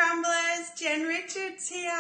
Rumblers, Jen Richards here.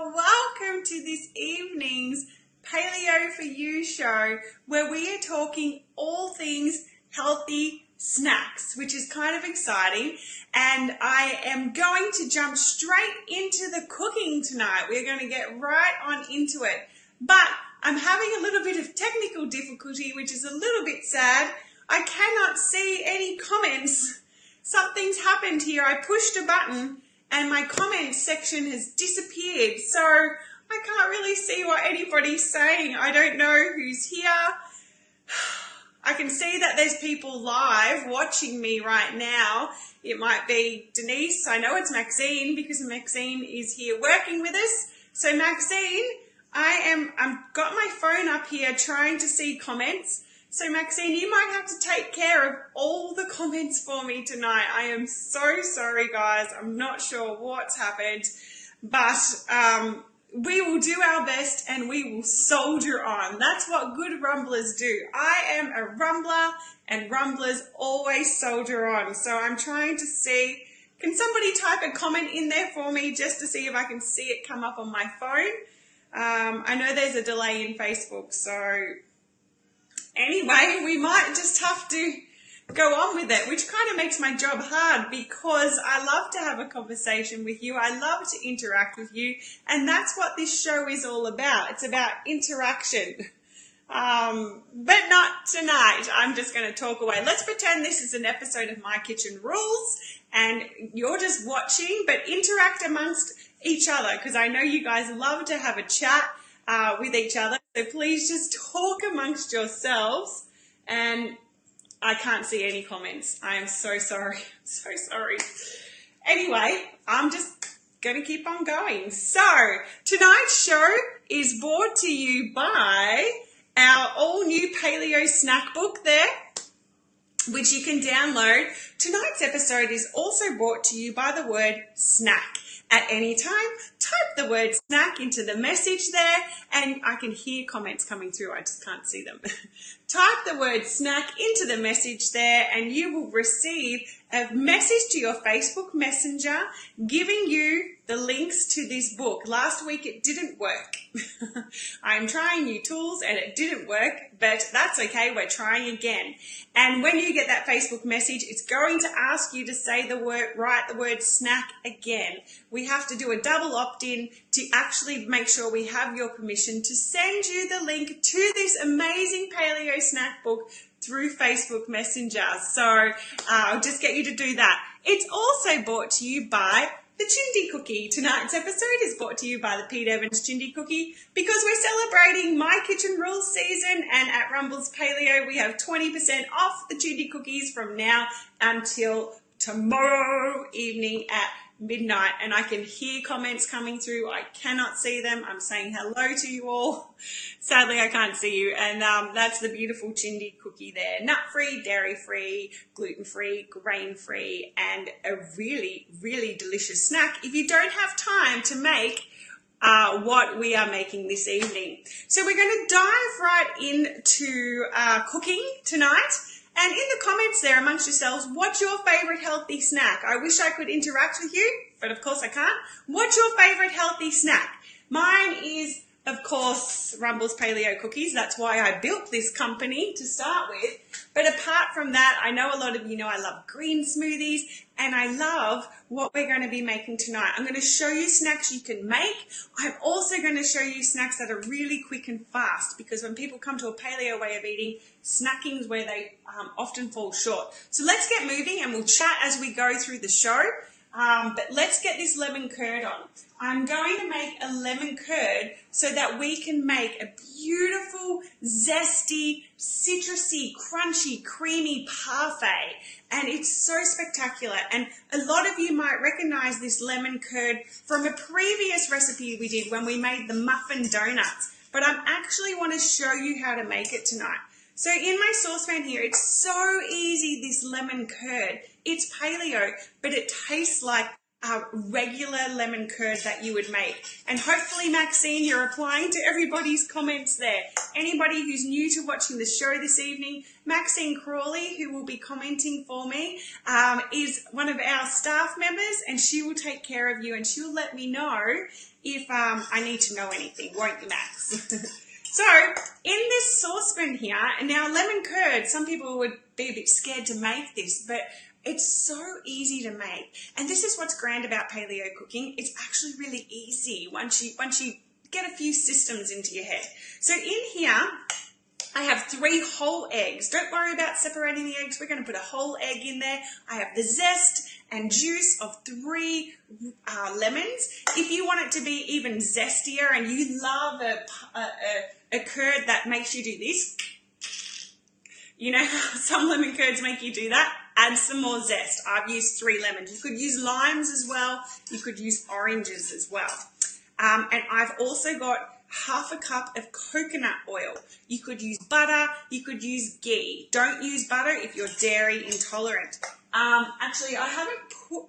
Welcome to this evening's Paleo for You show where we are talking all things healthy snacks, which is kind of exciting. And I am going to jump straight into the cooking tonight. We're going to get right on into it. But I'm having a little bit of technical difficulty, which is a little bit sad. I cannot see any comments. Something's happened here. I pushed a button and my comments section has disappeared. So I can't really see what anybody's saying. I don't know who's here. I can see that there's people live watching me right now. It might be Denise. I know it's Maxine because Maxine is here working with us. So Maxine, I've got my phone up here trying to see comments. So Maxine, you might have to take care of all the comments for me tonight. I am so sorry, guys. I'm not sure what's happened, but we will do our best and we will soldier on. That's what good rumblers do. I am a rumbler and rumblers always soldier on. So I'm trying to see, can somebody type a comment in there for me just to see if I can see it come up on my phone? I know there's a delay in Facebook, so anyway, we might just have to go on with it, which kind of makes my job hard because I love to have a conversation with you. I love to interact with you, and that's what this show is all about. It's about interaction. But not tonight. I'm just going to talk away. Let's pretend this is an episode of My Kitchen Rules and you're just watching, but interact amongst each other because I know you guys love to have a chat with each other. So please just talk amongst yourselves. And I can't see any comments. I am so sorry. So sorry. Anyway, I'm just going to keep on going. So tonight's show is brought to you by our all new Paleo snack book there, which you can download. Tonight's episode is also brought to you by the word snack. At any time, type the word snack into the message there, and I can hear comments coming through. I just can't see them. Type the word snack into the message there, and you will receive a message to your Facebook Messenger giving you the links to this book. Last week it didn't work. I'm trying new tools and it didn't work, but that's okay. We're trying again. And when you get that Facebook message, it's going to ask you to say write the word snack again. We have to do a double opt-in to actually make sure we have your permission to send you the link to this amazing Paleo snack book through Facebook Messenger. So I'll just get you to do that. It's also brought to you by the Chindi Cookie. Tonight's episode is brought to you by the Pete Evans Chindi Cookie because we're celebrating My Kitchen Rules season, and at Rumbles Paleo we have 20% off the Chindi Cookies from now until tomorrow evening at midnight. And I can hear comments coming through. I cannot see them. I'm saying hello to you all. Sadly, I can't see you. And that's the beautiful Chindi cookie there. Nut-free, dairy-free, gluten-free, grain-free, and a really, really delicious snack if you don't have time to make what we are making this evening. So we're going to dive right into cooking tonight. And in the comments there amongst yourselves, what's your favourite healthy snack? I wish I could interact with you, but of course I can't. What's your favourite healthy snack? Mine is, of course, Rumbles Paleo cookies. That's why I built this company to start with. But apart from that, I know a lot of you know I love green smoothies, and I love what we're going to be making tonight. I'm going to show you snacks you can make. I'm also going to show you snacks that are really quick and fast, because when people come to a paleo way of eating, snacking is where they often fall short. So let's get moving and we'll chat as we go through the show. But let's get this lemon curd on. I'm going to make a lemon curd so that we can make a beautiful, zesty, citrusy, crunchy, creamy parfait. And it's so spectacular. And a lot of you might recognize this lemon curd from a previous recipe we did when we made the muffin donuts. But I actually want to show you how to make it tonight. So in my saucepan here, it's so easy, this lemon curd. It's paleo, but it tastes like regular lemon curd that you would make. And hopefully, Maxine, you're replying to everybody's comments there. Anybody who's new to watching the show this evening, Maxine Crawley, who will be commenting for me, is one of our staff members, and she will take care of you, and she'll let me know if I need to know anything, won't you, Max? So, in this saucepan here, and now lemon curd, some people would be a bit scared to make this, but it's so easy to make. And this is what's grand about paleo cooking. It's actually really easy once you get a few systems into your head. So in here, I have 3 whole eggs. Don't worry about separating the eggs. We're going to put a whole egg in there. I have the zest and juice of 3 lemons. If you want it to be even zestier and you love a curd that makes you do this, you know how some lemon curds make you do that? Add some more zest. I've used 3 lemons. You could use limes as well. You could use oranges as well. And I've also got half a cup of coconut oil. You could use butter. You could use ghee. Don't use butter if you're dairy intolerant. Actually, I haven't put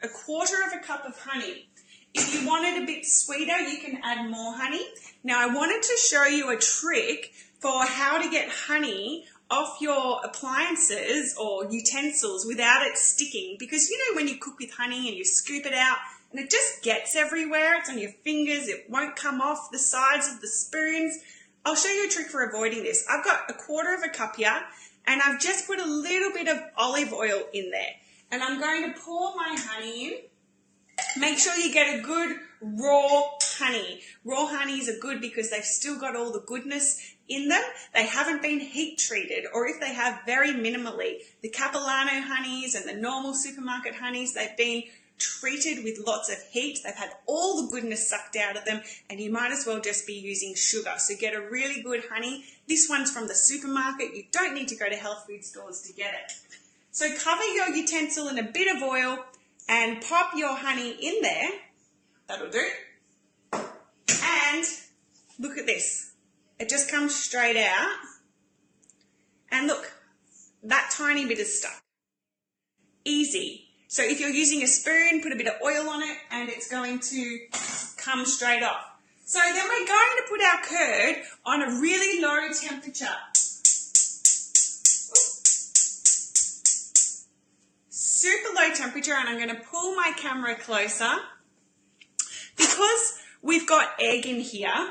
a quarter of a cup of honey. If you want it a bit sweeter, you can add more honey. Now, I wanted to show you a trick for how to get honey off your appliances or utensils without it sticking, because you know when you cook with honey and you scoop it out and it just gets everywhere, it's on your fingers, it won't come off the sides of the spoons. I'll show you a trick for avoiding this. I've got a quarter of a cup here and I've just put a little bit of olive oil in there, and I'm going to pour my honey in. Make sure you get a good raw honey. Raw honeys are good because they've still got all the goodness in them. They haven't been heat treated, or if they have, very minimally. The Capilano honeys and the normal supermarket honeys, they've been treated with lots of heat. They've had all the goodness sucked out of them, and you might as well just be using sugar. So get a really good honey. This one's from the supermarket. You don't need to go to health food stores to get it. So cover your utensil in a bit of oil and pop your honey in there. That'll do. And look at this. It just comes straight out. And look, that tiny bit is stuck. Easy. So if you're using a spoon, put a bit of oil on it and it's going to come straight off. So then we're going to put our curd on a really low temperature. Super low temperature, and I'm going to pull my camera closer. Because we've got egg in here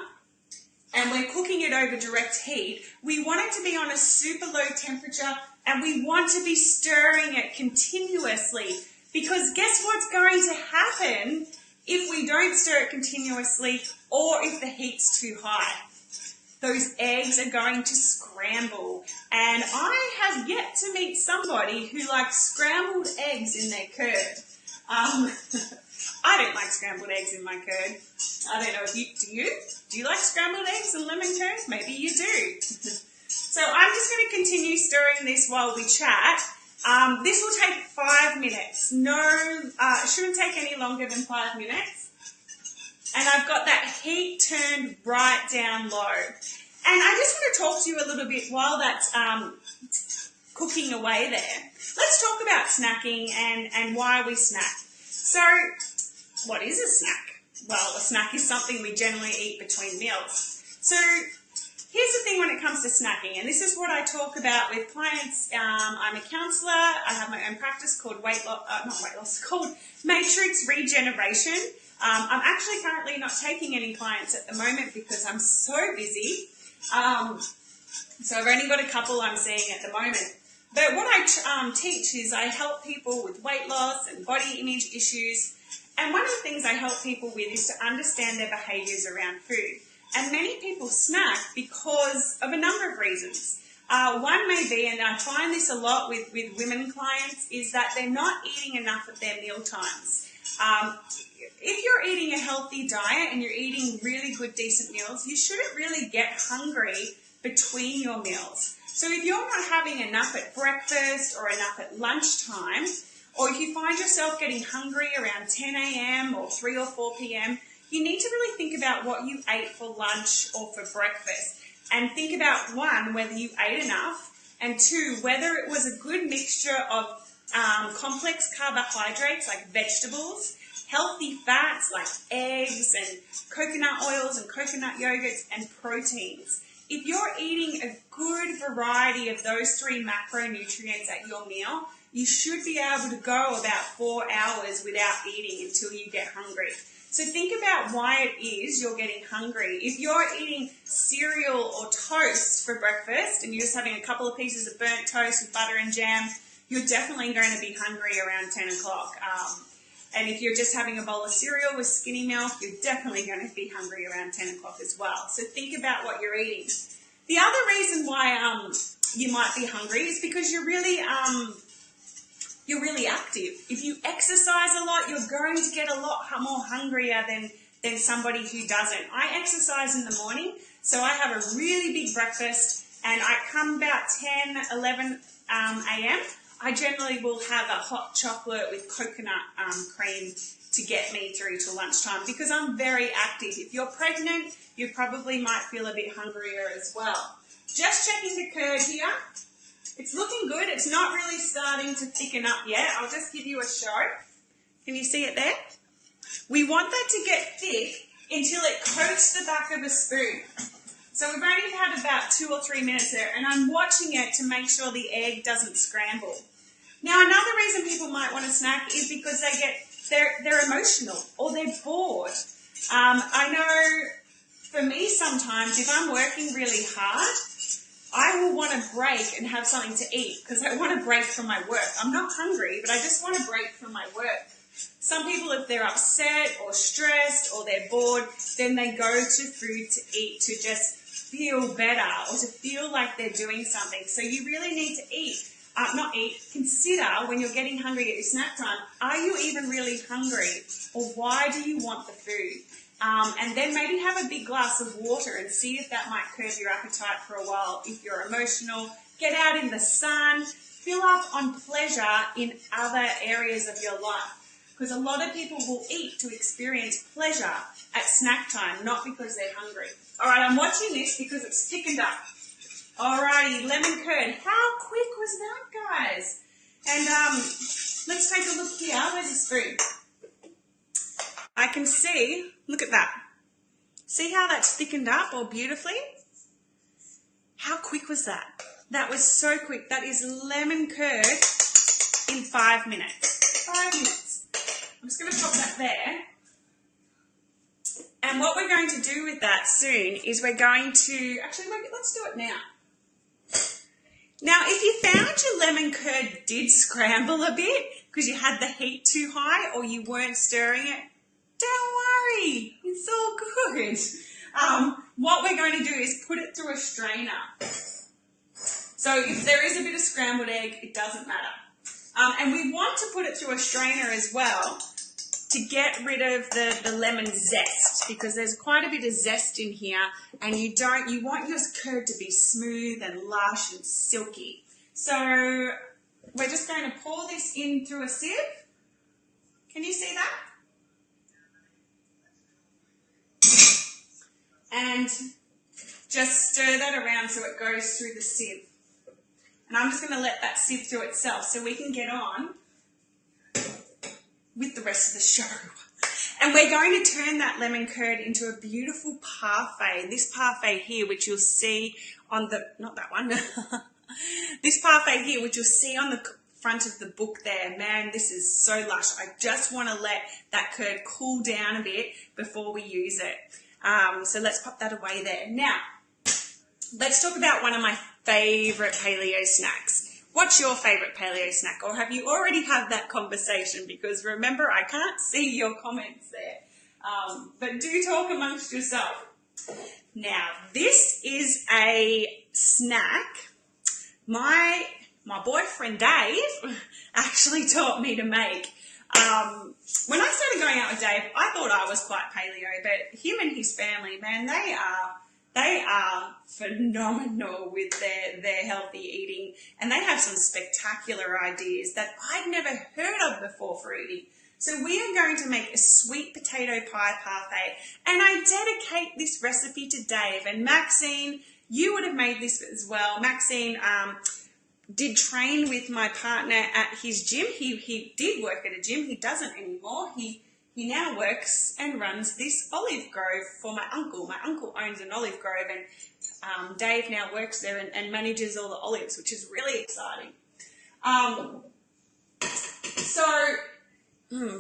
and we're cooking it over direct heat, we want it to be on a super low temperature, and we want to be stirring it continuously, because guess what's going to happen if we don't stir it continuously or if the heat's too high? Those eggs are going to scramble, and I have yet to meet somebody who likes scrambled eggs in their curd. I don't like scrambled eggs in my curd. I don't know if you do. Do you like scrambled eggs and lemon curd? Maybe you do. So I'm just going to continue stirring this while we chat. This will take 5 minutes. No, it shouldn't take any longer than 5 minutes. And I've got that heat turned right down low. And I just want to talk to you a little bit while that's cooking away there. Let's talk about snacking and why we snack. So, what is a snack? Well, a snack is something we generally eat between meals. So, here's the thing when it comes to snacking, and this is what I talk about with clients. I'm a counsellor. I have my own practice called called Matrix Regeneration. I'm actually currently not taking any clients at the moment because I'm so busy. So I've only got a couple I'm seeing at the moment. But what I teach is I help people with weight loss and body image issues. And one of the things I help people with is to understand their behaviours around food. And many people snack because of a number of reasons. One may be, and I find this a lot with women clients, is that they're not eating enough at their meal times. If you're eating a healthy diet and you're eating really good, decent meals, you shouldn't really get hungry between your meals. So if you're not having enough at breakfast or enough at lunchtime, or if you find yourself getting hungry around 10 a.m. or 3 or 4 p.m., you need to really think about what you ate for lunch or for breakfast. And think about, 1, whether you ate enough, and 2, whether it was a good mixture of complex carbohydrates like vegetables, healthy fats like eggs and coconut oils and coconut yogurts, and proteins. If you're eating a good variety of those three macronutrients at your meal, you should be able to go about 4 hours without eating until you get hungry. So think about why it is you're getting hungry. If you're eating cereal or toast for breakfast and you're just having a couple of pieces of burnt toast with butter and jam, you're definitely going to be hungry around 10 o'clock. And if you're just having a bowl of cereal with skinny milk, you're definitely going to be hungry around 10 o'clock as well. So think about what you're eating. The other reason why you might be hungry is because you're really active. If you exercise a lot, you're going to get a lot more hungrier than somebody who doesn't. I exercise in the morning, so I have a really big breakfast, and I come about 10, 11 a.m. I generally will have a hot chocolate with coconut cream to get me through to lunchtime because I'm very active. If you're pregnant, you probably might feel a bit hungrier as well. Just checking the curd here. It's looking good. It's not really starting to thicken up yet. I'll just give you a show. Can you see it there? We want that to get thick until it coats the back of a spoon. So we've only had about 2 or 3 minutes there, and I'm watching it to make sure the egg doesn't scramble. Now, another reason people might want to snack is because they're emotional or they're bored. I know for me sometimes, if I'm working really hard, I will want to break and have something to eat because I want to break from my work. I'm not hungry, but I just want to break from my work. Some people, if they're upset or stressed or they're bored, then they go to food to eat to just feel better or to feel like they're doing something. So you really need to consider when you're getting hungry at your snack time, are you even really hungry or why do you want the food? And then maybe have a big glass of water and see if that might curb your appetite for a while. If you're emotional, get out in the sun, fill up on pleasure in other areas of your life. Because a lot of people will eat to experience pleasure at snack time, not because they're hungry. All right, I'm watching this because it's thickened up. All righty, lemon curd. How quick was that, guys? And let's take a look here. Where's the spoon? I can see, look at that. See how that's thickened up all beautifully? How quick was that? That was so quick. That is lemon curd in 5 minutes. 5 minutes. I'm just going to pop that there. And what we're going to do with that soon is we're going to, actually, let's do it now. Now, if you found your lemon curd did scramble a bit because you had the heat too high or you weren't stirring it, don't worry, it's all good. What we're going to do is put it through a strainer. So if there is a bit of scrambled egg, it doesn't matter. And we want to put it through a strainer as well to get rid of the lemon zest because there's quite a bit of zest in here and you want your curd to be smooth and lush and silky. So we're just going to pour this in through a sieve. Can you see that? And just stir that around so it goes through the sieve. And I'm just going to let that sieve through itself so we can get on with the rest of the show. And we're going to turn that lemon curd into a beautiful parfait. This parfait here, which you'll see on the, not that one, this parfait here, which you'll see on the front of the book there. Man, this is so lush. I just want to let that curd cool down a bit before we use it. So let's pop that away there. Now, let's talk about one of my favourite paleo snacks. What's your favourite paleo snack? Or have you already had that conversation? Because remember, I can't see your comments there. But do talk amongst yourself. Now, this is a snack my boyfriend Dave actually taught me to make. When I started going out with Dave, I thought I was quite paleo, but him and his family, man, they are phenomenal with their healthy eating, and they have some spectacular ideas that I'd never heard of before for eating. So we are going to make a sweet potato pie parfait, and I dedicate this recipe to Dave. And Maxine, you would have made this as well. Maxine, did train with my partner at his gym. He did work at a gym. He doesn't anymore. He now works and runs this olive grove for my uncle. My uncle owns an olive grove, and Dave now works there and manages all the olives, which is really exciting.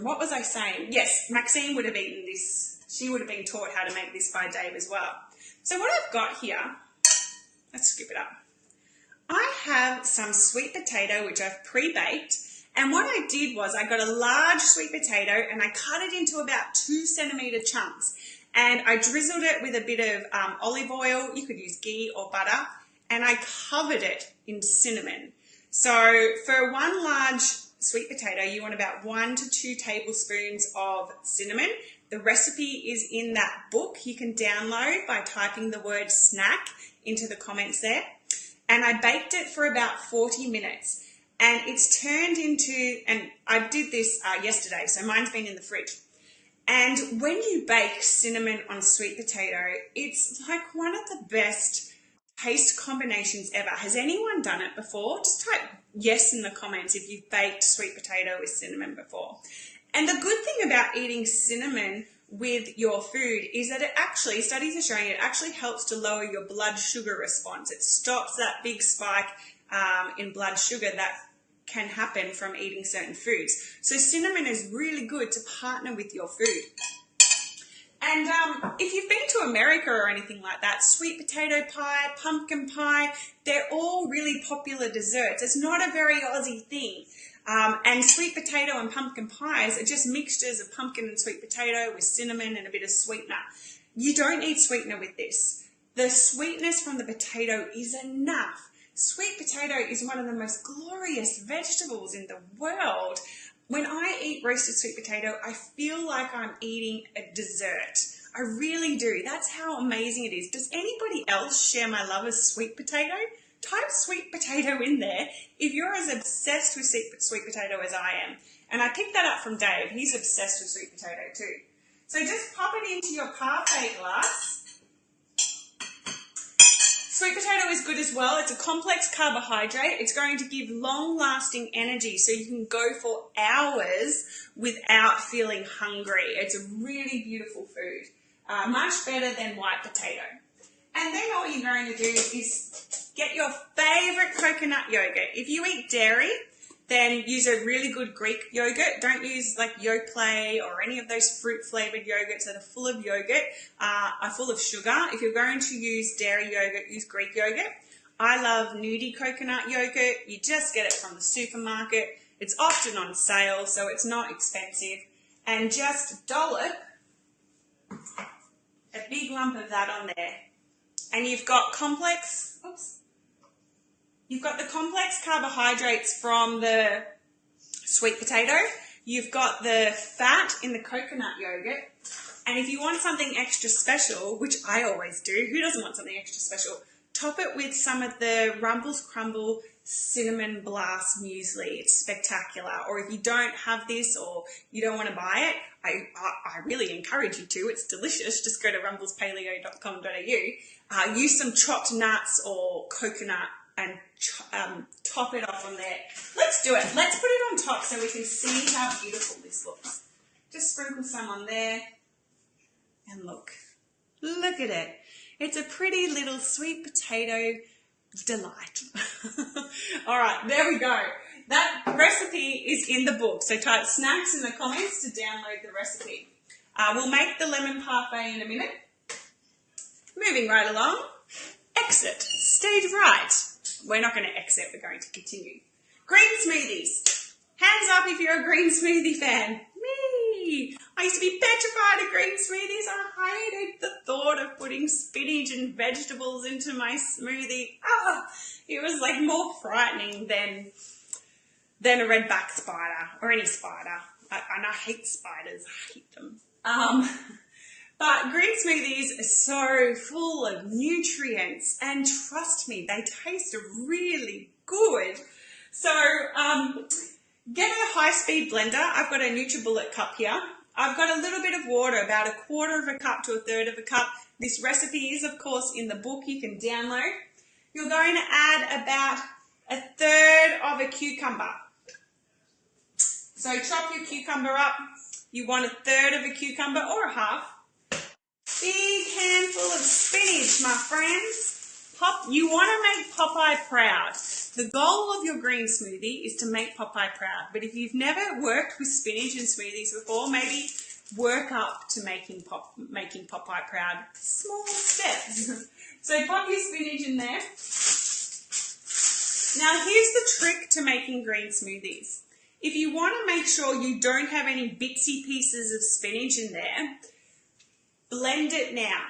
What was I saying? Yes, Maxine would have eaten this. She would have been taught how to make this by Dave as well. So what I've got here, let's scoop it up. I have some sweet potato, which I've pre-baked. And what I did was I got a large sweet potato and I cut it into about 2 centimetre chunks. And I drizzled it with a bit of olive oil. You could use ghee or butter. And I covered it in cinnamon. So for one large sweet potato, you want about 1 to 2 tablespoons of cinnamon. The recipe is in that book you can download by typing the word snack into the comments there. And I baked it for about 40 minutes. And it's turned into, and I did this yesterday, so mine's been in the fridge. And when you bake cinnamon on sweet potato, it's like one of the best taste combinations ever. Has anyone done it before? Just type yes in the comments if you've baked sweet potato with cinnamon before. And the good thing about eating cinnamon with your food is that it actually, studies are showing it actually helps to lower your blood sugar response. It stops that big spike in blood sugar that can happen from eating certain foods. So cinnamon is really good to partner with your food. And if you've been to America or anything like that, sweet potato pie, pumpkin pie, they're all really popular desserts. It's not a very Aussie thing. And sweet potato and pumpkin pies are just mixtures of pumpkin and sweet potato with cinnamon and a bit of sweetener. You don't need sweetener with this. The sweetness from the potato is enough. Sweet potato is one of the most glorious vegetables in the world. When I eat roasted sweet potato, I feel like I'm eating a dessert. I really do. That's how amazing it is. Does anybody else share my love of sweet potato? Type sweet potato in there if you're as obsessed with sweet potato as I am. And I picked that up from Dave. He's obsessed with sweet potato too. So just pop it into your parfait glass. Sweet potato is good as well. It's a complex carbohydrate. It's going to give long-lasting energy so you can go for hours without feeling hungry. It's a really beautiful food, much better than white potato. And then all you're going to do is get your favourite coconut yogurt. If you eat dairy, then use a really good Greek yogurt. Don't use like Yoplait or any of those fruit-flavoured yogurts that are full of yogurt, are full of sugar. If you're going to use dairy yogurt, use Greek yogurt. I love Nudie coconut yogurt. You just get it from the supermarket. It's often on sale, so it's not expensive. And just dollop a big lump of that on there. And you've got You've got the complex carbohydrates from the sweet potato. You've got the fat in the coconut yogurt. And if you want something extra special, which I always do, who doesn't want something extra special? Top it with some of the Rumbles Crumble Cinnamon Blast Muesli. It's spectacular. Or if you don't have this or you don't want to buy it, I really encourage you to. It's delicious. Just go to rumbleспалeo.com.au. Use some chopped nuts or coconut and top it off on there. Let's do it. Let's put it on top so we can see how beautiful this looks. Just sprinkle some on there. And look at it. It's a pretty little sweet potato delight. All right, there we go. That recipe is in the book. So type snacks in the comments to download the recipe. We'll make the lemon parfait in a minute. Moving right along. Exit. Stayed right. We're not going to exit. We're going to continue. Green smoothies. Hands up if you're a green smoothie fan. Me. I used to be petrified of green smoothies. I hated the thought of putting spinach and vegetables into my smoothie. It was like more frightening than a redback spider or any spider. And I hate spiders. I hate them. But green smoothies are so full of nutrients, and trust me, they taste really good. So get a high-speed blender. I've got a NutriBullet cup here. I've got a little bit of water, about 1/4 of a cup to 1/3 of a cup. This recipe is, of course, in the book you can download. You're going to add about a third of a cucumber. So chop your cucumber up. You want a third of a cucumber or a half. Big handful of spinach, my friends. You want to make Popeye proud. The goal of your green smoothie is to make Popeye proud. But if you've never worked with spinach and smoothies before, maybe work up to making Popeye proud. Small steps. So pop your spinach in there. Now here's the trick to making green smoothies. If you want to make sure you don't have any bitsy pieces of spinach in there, blend it now.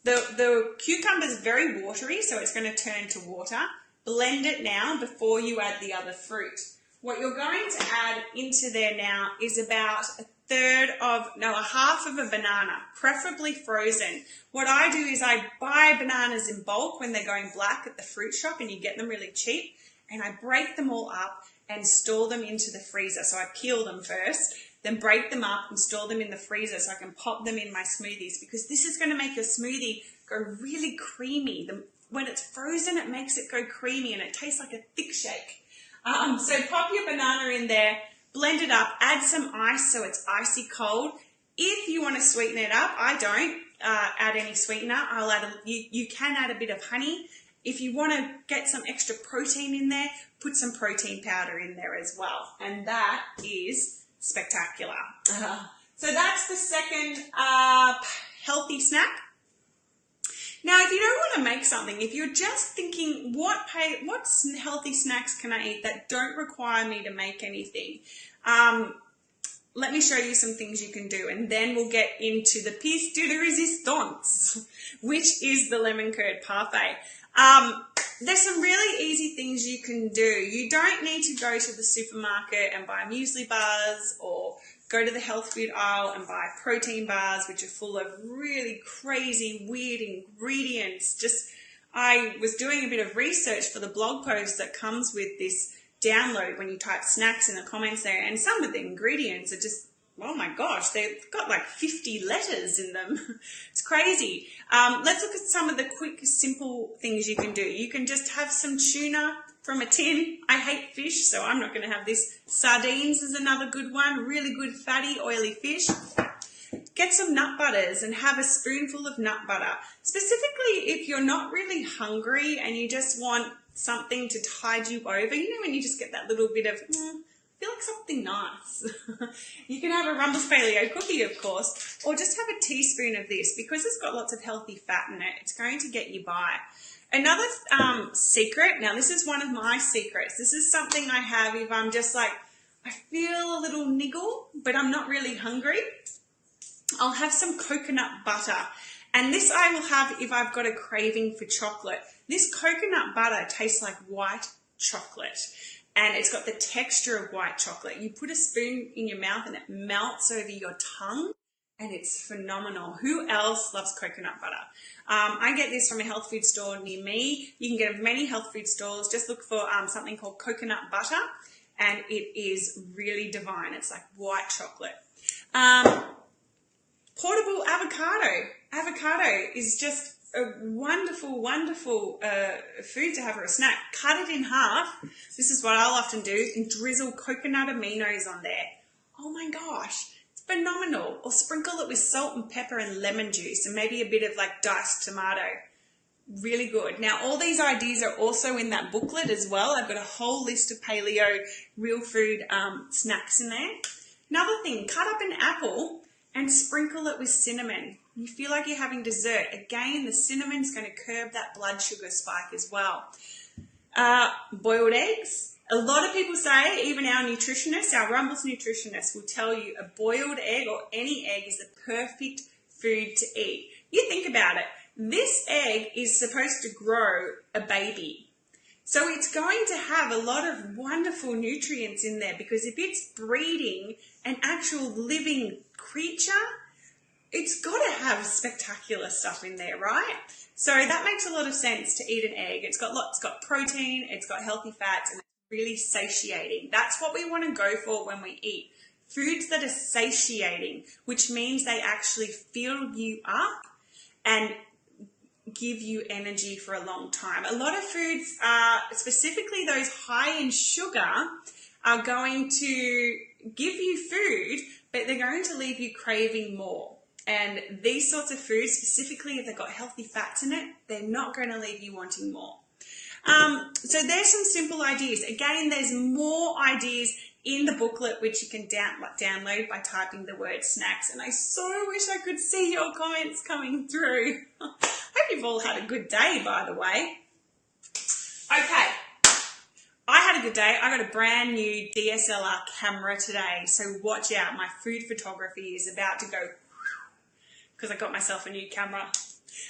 The cucumber is very watery, so it's going to turn to water. Blend it now before you add the other fruit. What you're going to add into there now is about a half of a banana, preferably frozen. What I do is I buy bananas in bulk when they're going black at the fruit shop, and you get them really cheap, and I break them all up and store them into the freezer. So I peel them first, then break them up and store them in the freezer so I can pop them in my smoothies, because this is going to make your smoothie go really creamy. When it's frozen, it makes it go creamy and it tastes like a thick shake. So pop your banana in there, blend it up, add some ice so it's icy cold. If you want to sweeten it up, I don't add any sweetener. You can add a bit of honey. If you want to get some extra protein in there, put some protein powder in there as well. And that is spectacular. So that's the second healthy snack. Now, if you don't want to make something, if you're just thinking, what healthy snacks can I eat that don't require me to make anything? Let me show you some things you can do, and then we'll get into the pièce de résistance, which is the lemon curd parfait. There's some really easy things you can do. You don't need to go to the supermarket and buy muesli bars or go to the health food aisle and buy protein bars, which are full of really crazy, weird ingredients. I was doing a bit of research for the blog post that comes with this download when you type snacks in the comments there, and some of the ingredients are just, oh my gosh, they've got like 50 letters in them. It's crazy. Let's look at some of the quick, simple things you can do. You can just have some tuna from a tin. I hate fish, so I'm not going to have this. Sardines is another good one. Really good fatty, oily fish. Get some nut butters and have a spoonful of nut butter. Specifically, if you're not really hungry and you just want something to tide you over, you know when you just get that little bit of, feel like something nice. You can have a Rumbles Paleo cookie, of course, or just have a teaspoon of this, because it's got lots of healthy fat in it. It's going to get you by. Another secret, now this is one of my secrets. This is something I have if I'm just like, I feel a little niggle, but I'm not really hungry. I'll have some coconut butter. And this I will have if I've got a craving for chocolate. This coconut butter tastes like white chocolate, and it's got the texture of white chocolate. You put a spoon in your mouth and it melts over your tongue, and it's phenomenal. Who else loves coconut butter? I get this from a health food store near me. You can get it at many health food stores. Just look for something called coconut butter, and it is really divine. It's like white chocolate. Portable avocado. Avocado is just a wonderful, wonderful food to have for a snack. Cut it in half. This is what I'll often do, and drizzle coconut aminos on there. Oh my gosh, it's phenomenal. Or sprinkle it with salt and pepper and lemon juice and maybe a bit of like diced tomato. Really good. Now, all these ideas are also in that booklet as well. I've got a whole list of paleo real food snacks in there. Another thing, cut up an apple and sprinkle it with cinnamon. You feel like you're having dessert. Again, the cinnamon's going to curb that blood sugar spike as well. Boiled eggs. A lot of people say, even our nutritionists, our Rumbles nutritionists will tell you a boiled egg or any egg is the perfect food to eat. You think about it. This egg is supposed to grow a baby. So it's going to have a lot of wonderful nutrients in there, because if it's breeding an actual living creature, it's got to have spectacular stuff in there, right? So that makes a lot of sense to eat an egg. It's got protein, it's got healthy fats, and it's really satiating. That's what we want to go for when we eat. Foods that are satiating, which means they actually fill you up and give you energy for a long time. A lot of foods, specifically those high in sugar, are going to give you food, but they're going to leave you craving more. And these sorts of foods, specifically if they've got healthy fats in it, they're not going to leave you wanting more. So there's some simple ideas. Again, there's more ideas in the booklet, which you can download by typing the word snacks. And I so wish I could see your comments coming through. Hope you've all had a good day, by the way. Okay, I had a good day. I got a brand new DSLR camera today, so watch out. My food photography is about to go because I got myself a new camera.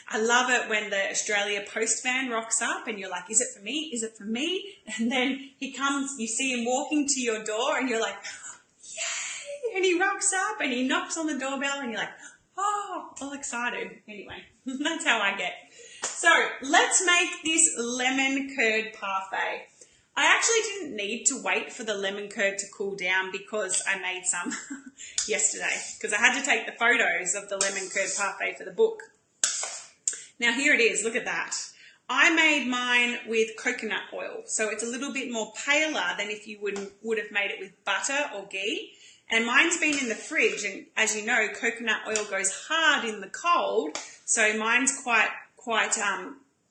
I love it when the Australia Post van rocks up and you're like, is it for me? Is it for me? And then he comes, you see him walking to your door and you're like, yay! And he rocks up and he knocks on the doorbell and you're like, oh, all excited. Anyway, that's how I get. So let's make this lemon curd parfait. I actually didn't need to wait for the lemon curd to cool down because I made some yesterday because I had to take the photos of the lemon curd parfait for the book. Now here it is, look at that. I made mine with coconut oil, so it's a little bit more paler than if you would have made it with butter or ghee. And mine's been in the fridge, and as you know, coconut oil goes hard in the cold, so mine's quite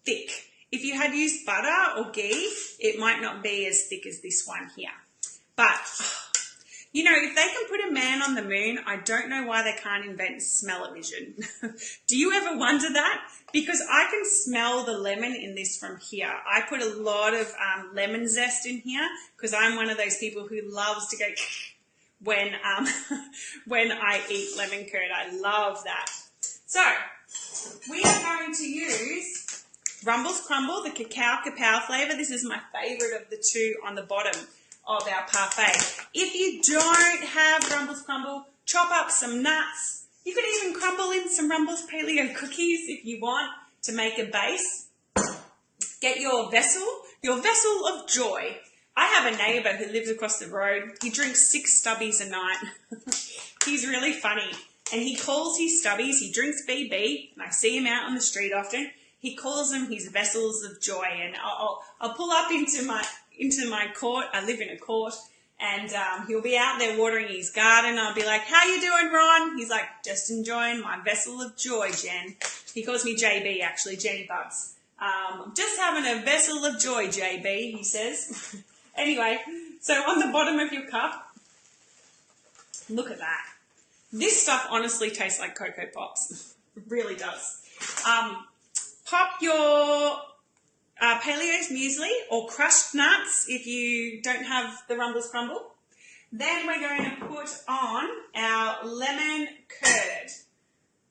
thick. If you had used butter or ghee, it might not be as thick as this one here. But, you know, if they can put a man on the moon, I don't know why they can't invent smell-o-vision. Do you ever wonder that? Because I can smell the lemon in this from here. I put a lot of lemon zest in here because I'm one of those people who loves to go when I eat lemon curd. I love that. So we are going to use Rumbles Crumble, the cacao kapow flavour. This is my favourite of the two on the bottom of our parfait. If you don't have Rumbles Crumble, chop up some nuts. You could even crumble in some Rumbles Paleo cookies if you want to make a base. Get your vessel of joy. I have a neighbour who lives across the road. He drinks 6 stubbies a night. He's really funny. And he calls his stubbies, he drinks BB, and I see him out on the street often. He calls them his vessels of joy. And I'll pull up into my court. I live in a court. And he'll be out there watering his garden. I'll be like, how you doing, Ron? He's like, just enjoying my vessel of joy, Jen. He calls me JB, actually, Jenny Bubs. Just having a vessel of joy, JB, he says. Anyway, so on the bottom of your cup, look at that. This stuff honestly tastes like Cocoa Pops. It really does. Pop your Paleo's muesli or crushed nuts if you don't have the Rumbles Crumble. Then we're going to put on our lemon curd.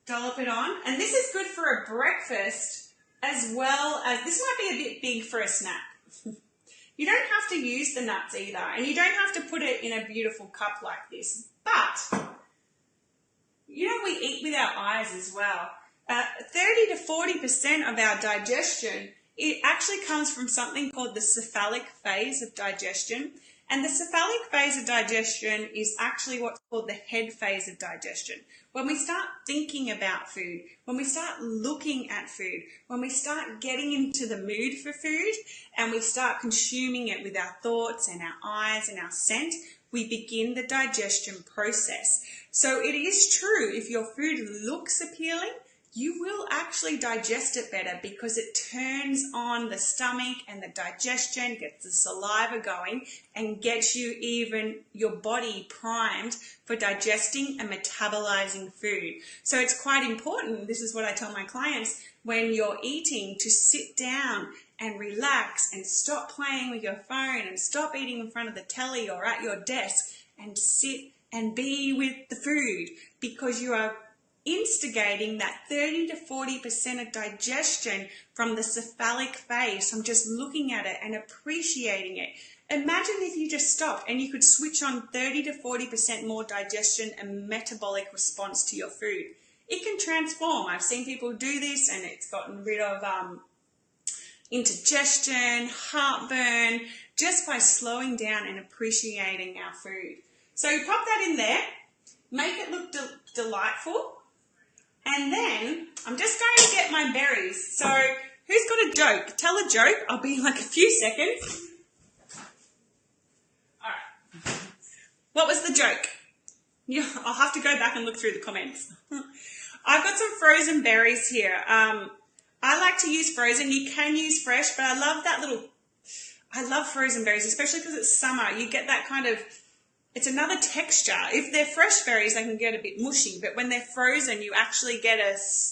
Dollop it on. And this is good for a breakfast as well as, this might be a bit big for a snack. You don't have to use the nuts either, and you don't have to put it in a beautiful cup like this. But, you know, we eat with our eyes as well. 30 to 40% of our digestion, it actually comes from something called the cephalic phase of digestion. And the cephalic phase of digestion is actually what's called the head phase of digestion. When we start thinking about food, when we start looking at food, when we start getting into the mood for food and we start consuming it with our thoughts and our eyes and our scent, we begin the digestion process. So it is true, if your food looks appealing, you will actually digest it better because it turns on the stomach and the digestion, gets the saliva going and gets you even your body primed for digesting and metabolizing food. So it's quite important, this is what I tell my clients, when you're eating to sit down and relax and stop playing with your phone and stop eating in front of the telly or at your desk and sit and be with the food because you are instigating that 30 to 40% of digestion from the cephalic phase, from just looking at it and appreciating it. Imagine if you just stopped and you could switch on 30 to 40% more digestion and metabolic response to your food. It can transform. I've seen people do this and it's gotten rid of indigestion, heartburn, just by slowing down and appreciating our food. So pop that in there, make it look delightful. And then I'm just going to get my berries. So who's got a joke? Tell a joke. I'll be like a few seconds. All right. What was the joke? Yeah, I'll have to go back and look through the comments. I've got some frozen berries here. I like to use frozen. You can use fresh, but I love frozen berries, especially because it's summer. You get that kind of, it's another texture. If they're fresh berries, they can get a bit mushy, but when they're frozen, you actually get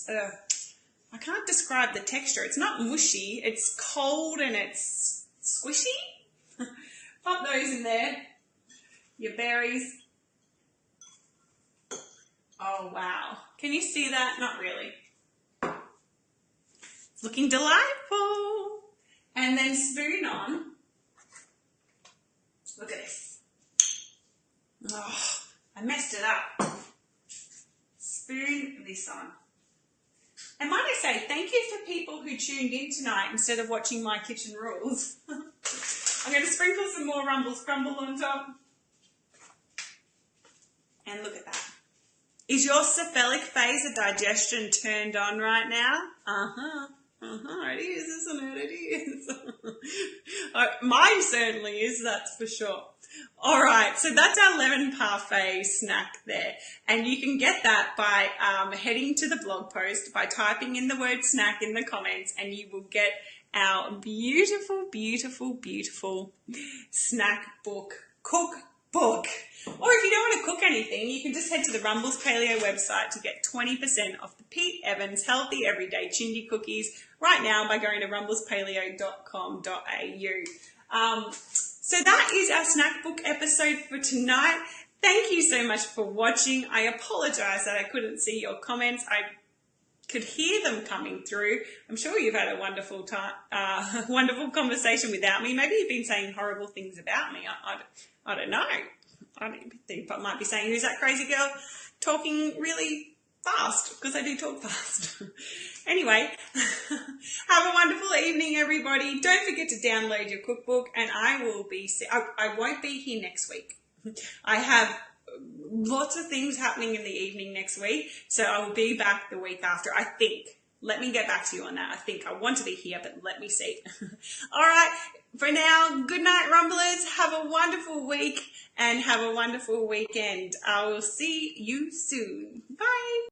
I can't describe the texture. It's not mushy. It's cold and it's squishy. Pop those in there. Your berries. Oh, wow. Can you see that? Not really. It's looking delightful. And then spoon on. Look at this. Oh, I messed it up. Spoon this on. And might I say, thank you for people who tuned in tonight instead of watching my kitchen rules. I'm going to sprinkle some more Rumbles Crumble on top. And look at that. Is your cephalic phase of digestion turned on right now? It is, isn't it? It is. Mine certainly is, that's for sure. All right, so that's our lemon parfait snack there. And you can get that by heading to the blog post, by typing in the word snack in the comments, and you will get our beautiful, beautiful, beautiful snack book, cookbook. Or if you don't want to cook anything, you can just head to the Rumbles Paleo website to get 20% off the Pete Evans Healthy Everyday Chindi Cookies right now by going to rumbleспaleo.com.au. So that is our snack book episode for tonight. Thank you so much for watching. I apologize that I couldn't see your comments. I could hear them coming through. I'm sure you've had a wonderful time, wonderful conversation without me. Maybe you've been saying horrible things about me. I don't know. I think I might be saying, who's that crazy girl talking really fast? Because I do talk fast. Anyway, have a wonderful evening, everybody. Don't forget to download your cookbook, and I won't be here next week. I have lots of things happening in the evening next week, so I will be back the week after, I think. Let me get back to you on that. I think I want to be here, but let me see. All right, for now, good night, Rumblers. Have a wonderful week and have a wonderful weekend. I will see you soon. Bye.